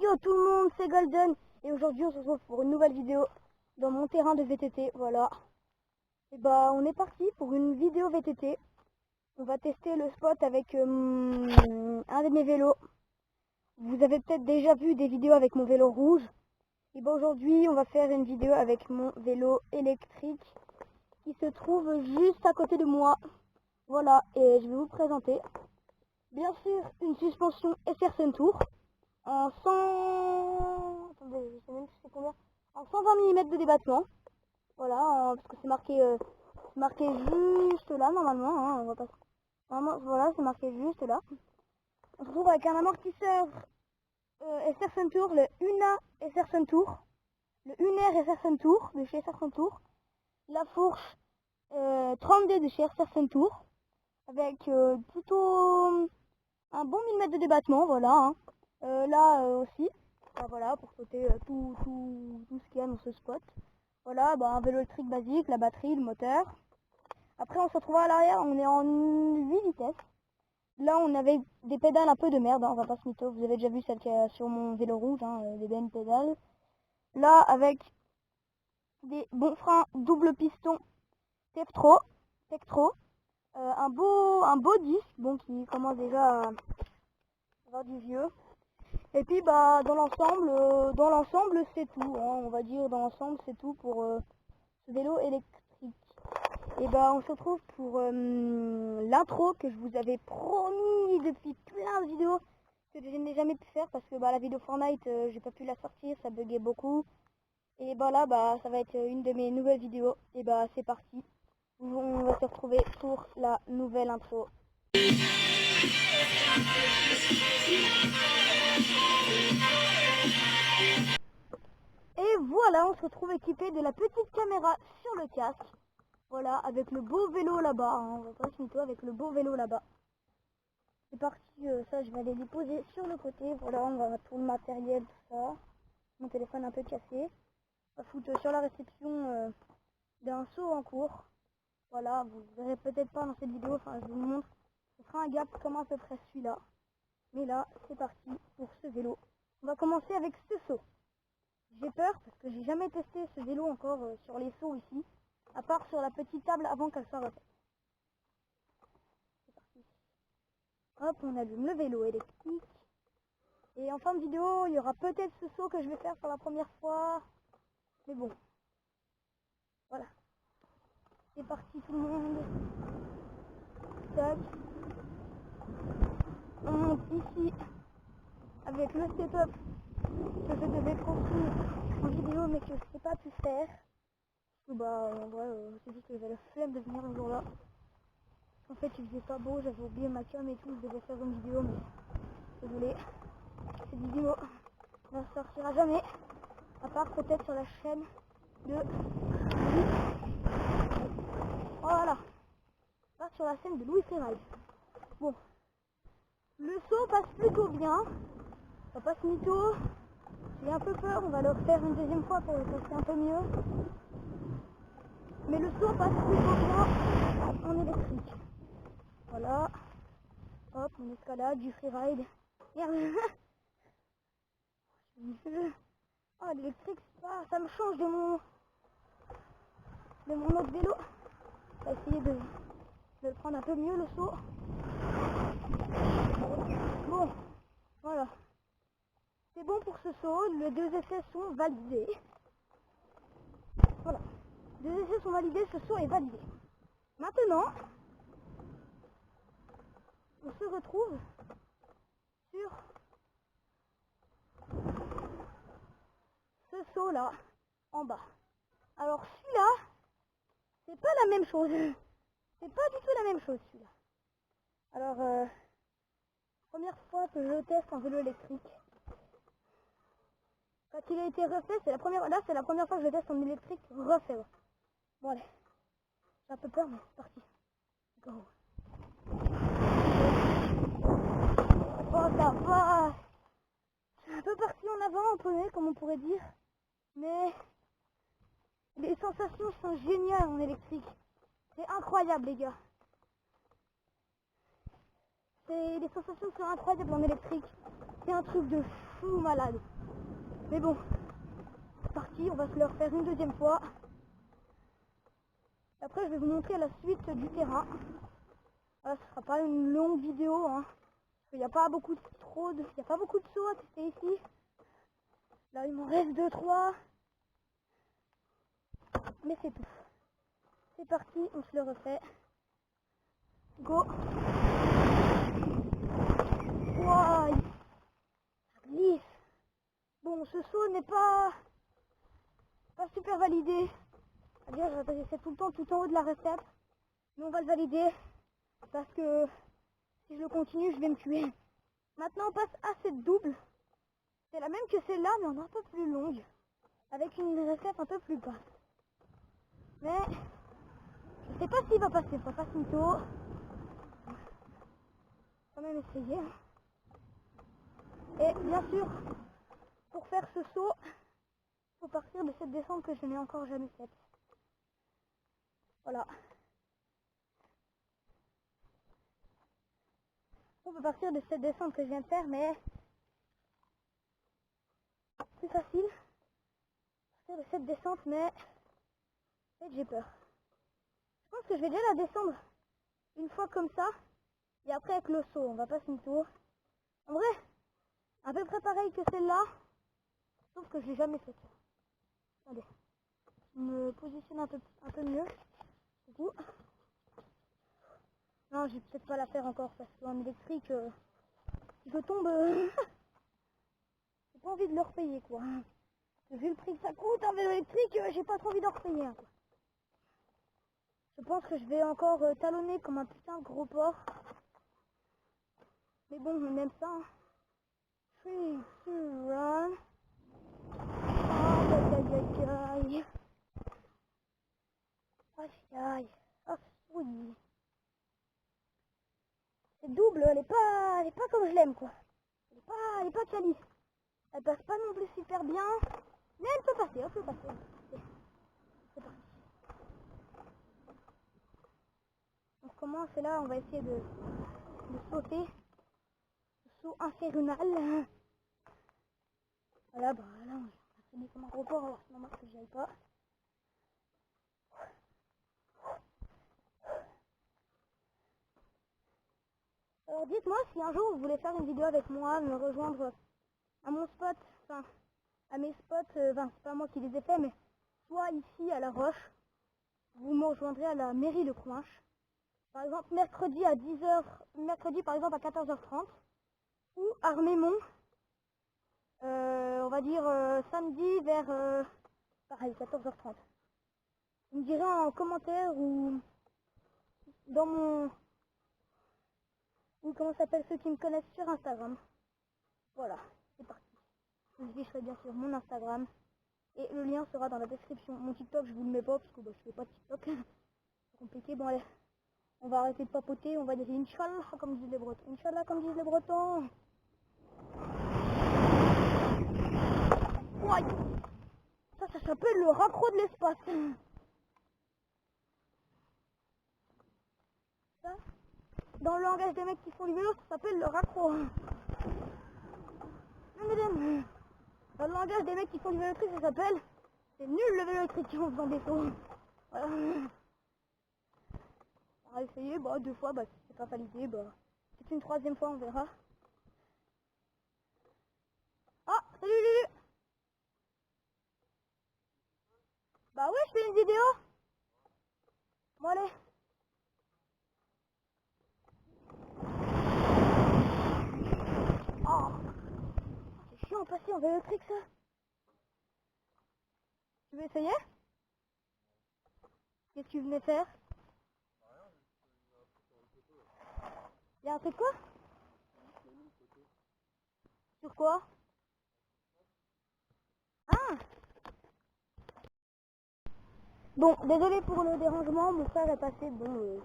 Yo tout le monde, c'est Golden et aujourd'hui on se retrouve pour une nouvelle vidéo dans mon terrain de VTT, voilà. Et bah on est parti pour une vidéo VTT. On va tester le spot avec un de mes vélos. Vous avez peut-être déjà vu des vidéos avec mon vélo rouge. Et bah aujourd'hui on va faire une vidéo avec mon vélo électrique qui se trouve juste à côté de moi. Voilà, et je vais vous présenter. Bien sûr une suspension SR Suntour en 100... Attendez, je sais même plus c'est combien. En 120 mm de débattement. Voilà, parce que c'est marqué juste là normalement. Hein, on va pas... Normalement, voilà, c'est marqué juste là. On se retrouve avec un amortisseur SR Suntour, le UNA SR Suntour. Le UNER SR Suntour de chez SR Suntour. La fourche 30D de chez SR Suntour. Avec plutôt un bon millimètre de débattement, voilà. Hein. Là aussi, voilà, pour sauter tout ce qu'il y a dans ce spot. Voilà, bah, un vélo électrique basique, la batterie, le moteur. Après on se retrouve à l'arrière, on est en 8 vitesses. Là on avait des pédales un peu de merde, hein, on va pas se mytho, vous avez déjà vu celle qu'il y a sur mon vélo rouge, hein, des belles pédales. Là avec des bons freins double piston Tektro, un beau disque, bon qui commence déjà à avoir du vieux. Et puis bah dans l'ensemble c'est tout, hein, on va dire dans l'ensemble c'est tout pour ce vélo électrique. Et bah on se retrouve pour l'intro que je vous avais promis depuis plein de vidéos que je n'ai jamais pu faire parce que bah la vidéo Fortnite j'ai pas pu la sortir, ça buguait beaucoup. Et bah là bah ça va être une de mes nouvelles vidéos. Et bah c'est parti, on va se retrouver pour la nouvelle intro. Et voilà, on se retrouve équipé de la petite caméra sur le casque. Voilà, avec le beau vélo là-bas, hein, on va pas se mytho, avec le beau vélo là-bas. C'est parti, ça je vais aller les poser sur le côté. Voilà, on va tout le matériel, tout ça. Mon téléphone un peu cassé. On va foutre sur la réception d'un saut en cours. Voilà, vous verrez peut-être pas dans cette vidéo, enfin je vous montre. Ce sera un gap comme à peu près celui-là. Mais là, c'est parti pour ce vélo. On va commencer avec ce saut. J'ai peur parce que j'ai jamais testé ce vélo encore sur les sauts ici, à part sur la petite table avant qu'elle soit refaite. C'est parti. Hop, on allume le vélo électrique. Et en fin de vidéo, il y aura peut-être ce saut que je vais faire pour la première fois. Mais bon. Voilà. C'est parti tout le monde. Tac. On monte ici avec le setup que je devais construire en vidéo mais que je n'ai pas pu faire. Bah en vrai, c'est dit que j'avais la flemme de venir un jour là. En fait il faisait pas beau, j'avais oublié ma cam et tout, je devais faire une vidéo mais désolé. Cette vidéo ne sortira jamais, à part peut-être sur la chaîne de... Voilà, à part sur la chaîne de Louis Ferraille. Bon, le saut passe plutôt bien, ça passe mytho. J'ai un peu peur, on va le refaire une deuxième fois pour le passer un peu mieux. Mais le saut passe plutôt bien en électrique. Voilà. Hop, on escalade, du freeride. Merde. Oh, l'électrique, ça me change de mon autre vélo. On va essayer de le prendre un peu mieux le saut. Bon, voilà. C'est bon pour ce saut, les deux essais sont validés. Voilà. Les deux essais sont validés, ce saut est validé. Maintenant, on se retrouve sur ce saut là, en bas. Alors celui-là, c'est pas la même chose. C'est pas du tout la même chose celui-là. Alors, première fois que je teste un vélo électrique. Quand il a été refait, c'est la première fois que je teste un électrique refait. Bon allez, j'ai un peu peur mais c'est parti. Go. Oh ça va. Je suis un peu parti en avant, en poney, comme on pourrait dire. Mais les sensations sont géniales en électrique. C'est incroyable les gars. Les sensations sont incroyables en électrique. C'est un truc de fou malade. Mais bon, c'est parti, on va se le refaire une deuxième fois. Après, je vais vous montrer la suite du terrain. Voilà, ce sera pas une longue vidéo, hein. Il n'y a pas beaucoup de sauts à tester ici. Là, il m'en reste 2-3. Mais c'est tout. C'est parti, on se le refait. Go. Wow, ça glisse. Bon, ce saut n'est pas super validé. C'est-à-dire, c'est tout le temps tout en haut de la recette. Mais on va le valider. Parce que si je le continue, je vais me tuer. Maintenant, on passe à cette double. C'est la même que celle-là, mais en un peu plus longue. Avec une recette un peu plus basse. Mais je sais pas s'il va passer. Faut pas mytho. Quand même essayer. Et bien sûr, pour faire ce saut, il faut partir de cette descente que je n'ai encore jamais faite. Voilà. On peut partir de cette descente que je viens de faire, mais plus facile. Partir de cette descente, mais j'ai peur. Je pense que je vais déjà la descendre une fois comme ça, et après avec le saut, on va pas se mytho. En vrai, à peu près pareil que celle-là, sauf que je l'ai jamais faite. Attendez, je me positionne un peu mieux. Du coup, non, je vais peut-être pas la faire encore parce qu'en électrique, si je tombe, j'ai pas envie de le repayer quoi. Vu le prix que ça coûte un vélo électrique, j'ai pas trop envie d'en repayer un, quoi. Je pense que je vais encore talonner comme un putain de gros porc. Mais bon, on aime ça. 3, 2, 1. Aïe aïe aïe aïe. Aïe aïe. Ah oui. Cette double, elle est pas comme je l'aime quoi. Elle est pas quali. Elle passe pas non plus super bien. Mais elle peut passer, elle peut passer. C'est parti. On commence et là on va essayer de sauter. Le saut infernal. Voilà, bah là on va traîner comme un gros porc, alors c'est normal que j'y aille pas. Alors dites-moi si un jour vous voulez faire une vidéo avec moi, me rejoindre à mon spot, enfin à mes spots, enfin c'est pas moi qui les ai fait, mais soit ici à La Roche, vous me rejoindrez à la mairie de Coinche. Par exemple mercredi à 10h, mercredi par exemple à 14h30, ou Armémont, on va dire samedi vers pareil 14h30. Vous me direz en commentaire ou dans mon... ou comment s'appelle ceux qui me connaissent sur Instagram. Voilà, c'est parti. Je vous afficherai bien sûr mon Instagram. Et le lien sera dans la description. Mon TikTok, je vous le mets pas parce que bah, je fais pas de TikTok. C'est compliqué. Bon allez, on va arrêter de papoter. On va dire Inch'Allah comme disent les Bretons. Inch'Allah comme disent les Bretons. Ouais. Ça s'appelle le raccro de l'espace. Ça, dans le langage des mecs qui font du vélo, ça s'appelle le raccro. Dans le langage des mecs qui font du vélo électrique, ça s'appelle c'est nul le vélo électrique en faisant des sauts. Voilà. On va essayer, bah 2 fois, bah si c'est pas validé, bah c'est une 3e fois, on verra. Ah, salut Lulu. Bah ouais, je fais une vidéo. Bon allez. Oh, c'est chiant à passer en vélo électrique ça. Tu veux essayer? Qu'est-ce que tu venais faire? Y'a un truc quoi? Sur quoi? Ah. Bon, désolé pour le dérangement, mon frère est passé, bon,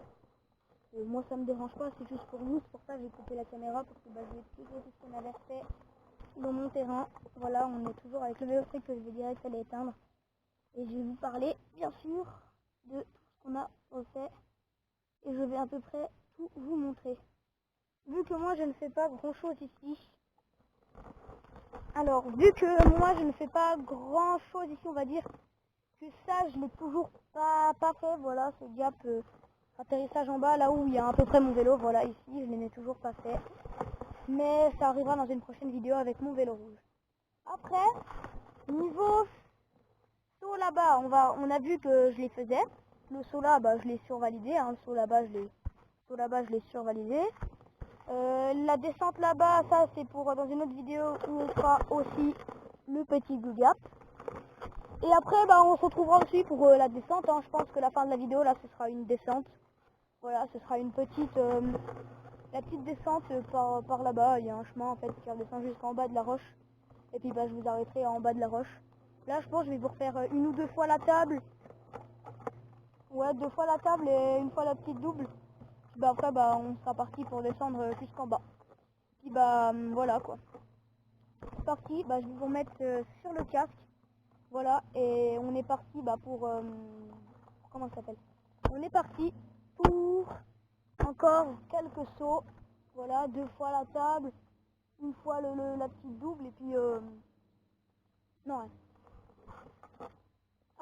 moi ça me dérange pas, c'est juste pour vous, c'est pour ça que j'ai coupé la caméra, parce que bah, je vais expliquer tout ce qu'on avait fait dans mon terrain. Voilà, on est toujours avec le vélo électrique que je vais direct aller éteindre. Et je vais vous parler, bien sûr, de ce qu'on a refait. Et je vais à peu près tout vous montrer. Vu que moi je ne fais pas grand chose ici, Alors, vu que moi je ne fais pas grand chose ici, on va dire que ça je l'ai toujours pas fait. Voilà, ce gap atterrissage en bas, là où il y a à peu près mon vélo, voilà, ici je ne l'ai toujours pas fait. Mais ça arrivera dans une prochaine vidéo avec mon vélo rouge. Après, niveau saut là-bas, on a vu que je les faisais. Le saut là, bah, je l'ai survalidé, hein. Le saut là-bas, je l'ai survalidé. La descente là-bas, ça c'est pour dans une autre vidéo où on fera aussi le petit Blue Gap. Et après, bah, on se retrouvera aussi pour la descente, hein. Je pense que la fin de la vidéo, là, ce sera une descente. Voilà, ce sera une petite, la petite descente par là-bas. Il y a un chemin en fait qui redescend jusqu'en bas de la roche. Et puis bah, je vous arrêterai en bas de la roche. Là, je pense que je vais vous refaire une ou deux fois la table. Ouais, 2 fois la table et une fois la petite double. Puis bah, après, bah, on sera parti pour descendre jusqu'en bas. Puis bah, voilà quoi. C'est parti, bah, je vais vous remettre sur le casque. Voilà, et on est parti bah, pour... comment ça s'appelle? On est parti pour encore quelques sauts. Voilà, 2 fois la table, une fois la petite double et puis... non, ouais.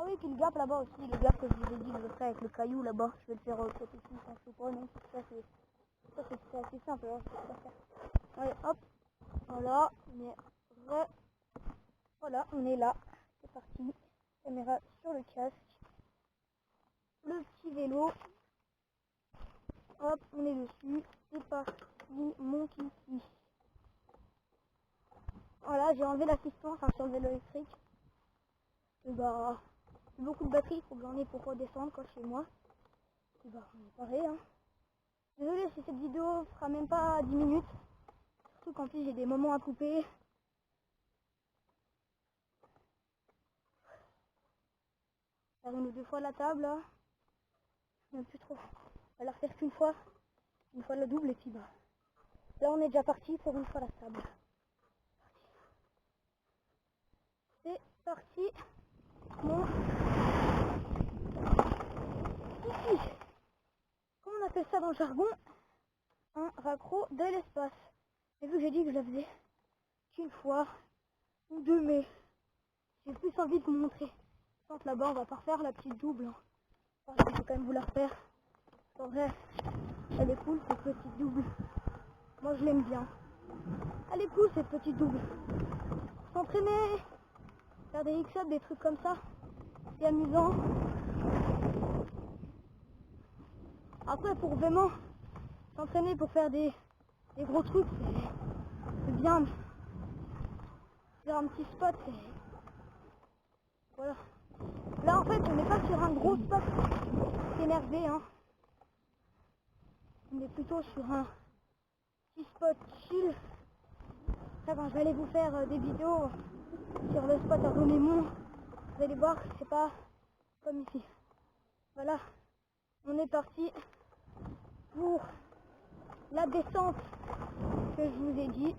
Ah oui, puis le gap là-bas aussi, le gap que je vous ai dit que je ferai avec le caillou là-bas. Je vais le faire côté ici, je sais pas, non. Ça c'est assez simple, hein, je peux pas faire. Allez, hop, voilà, voilà, on est là. C'est parti. Caméra sur le casque. Le petit vélo. Hop, on est dessus. C'est parti. Mon kiki. Voilà, j'ai enlevé l'assistance sur le vélo électrique. Et bah, j'ai beaucoup de batterie, il faut que j'en ai pour redescendre quoi chez moi. Et bah, on est pareil, hein. Désolé si cette vidéo fera même pas 10 minutes. Surtout qu'en plus j'ai des moments à couper. Faire une ou deux fois la table là. Même plus trop. On va la refaire qu'une fois. Une fois la double et puis bah. Là on est déjà parti pour une fois la table. C'est parti. Mon ici. Comment on appelle ça dans le jargon? Un raccro de l'espace. Et vu que j'ai dit que je la faisais qu'une fois ou deux, mais j'ai plus envie de vous montrer. Donc là-bas on va pas refaire la petite double. Hein. Enfin, je vais quand même vous la refaire. En vrai, elle est cool cette petite double. Moi je l'aime bien. Elle est cool cette petite double. S'entraîner, faire des X-up, des trucs comme ça, c'est amusant. Après pour vraiment s'entraîner pour faire des gros trucs, c'est bien. Faire un petit spot, voilà. Là en fait on n'est pas sur un gros spot énervé, hein. On est plutôt sur un petit spot chill. Après quand je vais aller vous faire des vidéos sur le spot à Remémont, vous allez voir que c'est pas comme ici. Voilà, on est parti pour la descente que je vous ai dit,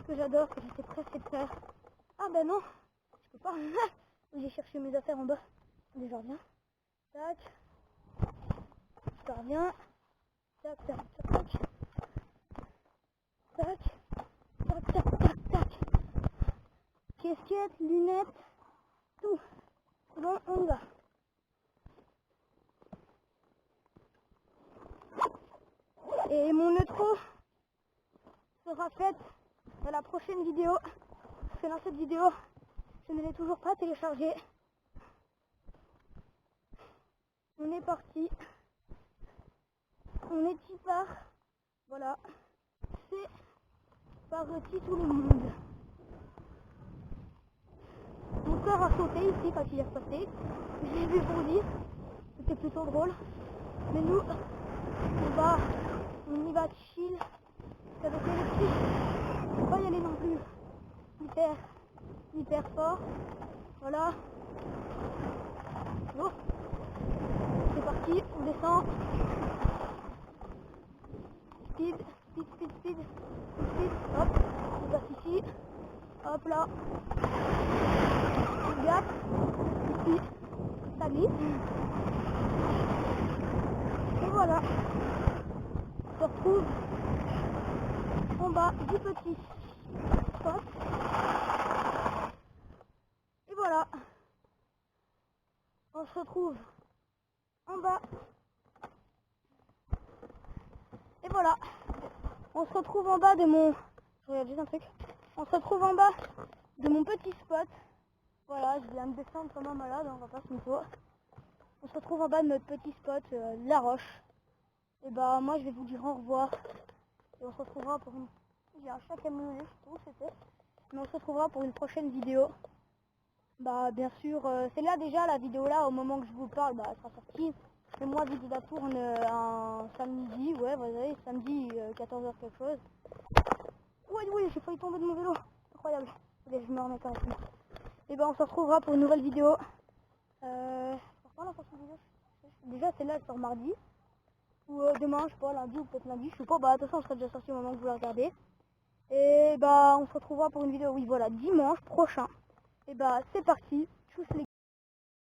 que j'adore, que j'étais presque de faire. Ah ben non, je peux pas. J'ai cherché mes affaires en bas. Allez, je reviens. Tac. Je reviens. Tac, tac, tac, tac. Tac. Tac, tac, tac, tac. Casquette, lunettes, tout. Bon, on y va. Et mon outro sera faite dans la prochaine vidéo. Parce que dans cette vidéo, je ne l'ai toujours pas téléchargée. On est parti. On est y part. Voilà. C'est par-dessus tout le monde. Mon cœur a sauté ici quand il est repassé. J'ai vu pour dire. C'était plutôt drôle. Mais nous, on y va chill. Avec l'électrique. On va pas y aller non plus hyper fort. Voilà. Bon. C'est parti, on descend. Speed. Hop, on passe ici. Hop là. On gap. Ici. Ça glisse. Et voilà. On se retrouve en bas du petit spot. se retrouve en bas. Et voilà. On se retrouve en bas de mon... Je regarde juste un truc. On se retrouve en bas de mon petit spot. Voilà, je viens de descendre comme un malade, on va pas se mytho. On se retrouve en bas de notre petit spot, la roche. Et bah moi je vais vous dire au revoir. Et on se retrouvera pour une... J'ai un chat qui a mené, je sais pas où c'était. Mais on se retrouvera pour une prochaine vidéo. Bah bien sûr, c'est là déjà la vidéo là, au moment que je vous parle, bah elle sera sortie. Mais moi vidéo la tourne un samedi, ouais vous savez, samedi 14h quelque chose. Oui, j'ai failli tomber de mon vélo. Incroyable. Allez, je me remets correctement. Et ben on se retrouvera pour une nouvelle vidéo. Pourquoi la prochaine vidéo? Déjà celle-là elle sort mardi. Ou demain, je sais pas, lundi ou peut-être lundi, je sais pas, bah de toute façon elle sera déjà sortie au moment que vous la regardez. Et bah on se retrouvera pour une vidéo, oui voilà, dimanche prochain. Et bah c'est parti, tchuss les